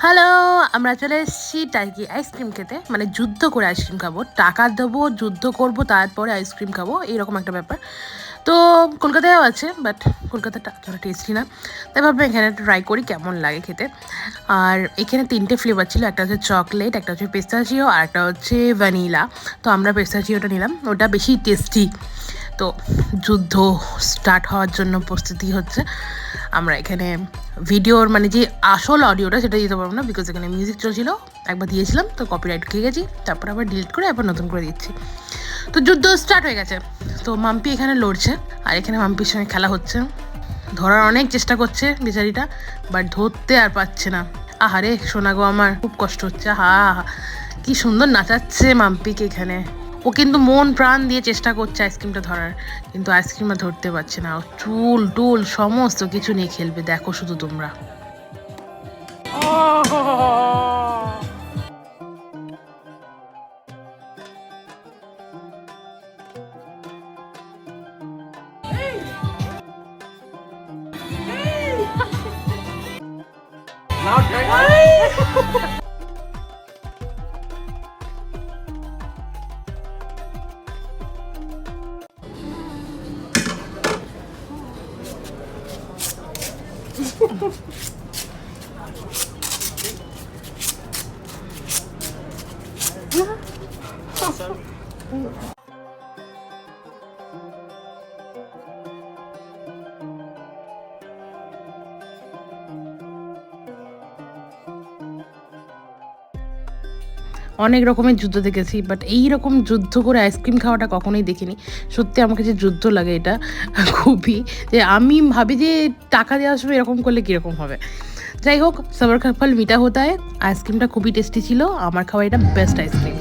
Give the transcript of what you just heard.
Hello, আমরা চলে এসেছি টার্কি আইসক্রিম খেতে। মানে যুদ্ধ করে আইসক্রিম খাবো, টাকা দেবো, যুদ্ধ করব, তারপরে আইসক্রিম খাবো, এইরকম একটা ব্যাপার। তো কলকাতায়ও আছে, বাট কলকাতাটা অতটা টেস্টি না, তাই ভাবলাম এখানে একটা ট্রাই করি কেমন লাগে খেতে। আর এখানে 3টে ফ্লেভার ছিল, একটা হচ্ছে চকলেট, একটা হচ্ছে পেস্তাচিও, আর একটা হচ্ছে ভ্যানিলা। তো আমরা পেস্তাচিওটা নিলাম, ওটা বেশি টেস্টি। তো যুদ্ধ স্টার্ট হওয়ার জন্য প্রস্তুতি হচ্ছে। আমরা এখানে ভিডিওর মানে যে আসল অডিওটা সেটা দিতে পারবো না, বিকজ এখানে মিউজিক চলছিল, একবার দিয়েছিলাম তো কপিরাইট খেয়ে গেছি, তারপর আবার ডিলিট করে আবার নতুন করে দিচ্ছি। তো যুদ্ধ স্টার্ট হয়ে গেছে। তো মাম্পি এখানে লড়ছে, আর এখানে মাম্পির সঙ্গে খেলা হচ্ছে। ধরার অনেক চেষ্টা করছে বেচারিটা, বাট ধরতে আর পারছে না। আহারে সোনা গো, আমার খুব কষ্ট হচ্ছে। কি সুন্দর নাচাচ্ছে মাম্পিকে এখানে। ও কিন্তু মন প্রাণ দিয়ে চেষ্টা করছে আইসক্রিমটা ধরার, কিন্তু আইসক্রিমটা ধরতে পারছে না। চুল টুল সমস্ত কিছু নিয়ে খেলবে, দেখো শুধু তোমরা। অনেক রকমের যুদ্ধ দেখেছি, বাট এই রকম যুদ্ধ করে আইসক্রিম খাওয়াটা কখনোই দেখিনি। সত্যি আমাকে যে যুদ্ধ লাগে এটা খুবই, যে আমি ভাবি যে টাকা দিয়ে আসবে, এরকম করলে কীরকম হবে। যাই হোক, সবার ফল মিঠা হতে হয়। আইসক্রিমটা খুবই টেস্টি ছিল, আমার খাওয়া এটা বেস্ট আইসক্রিম।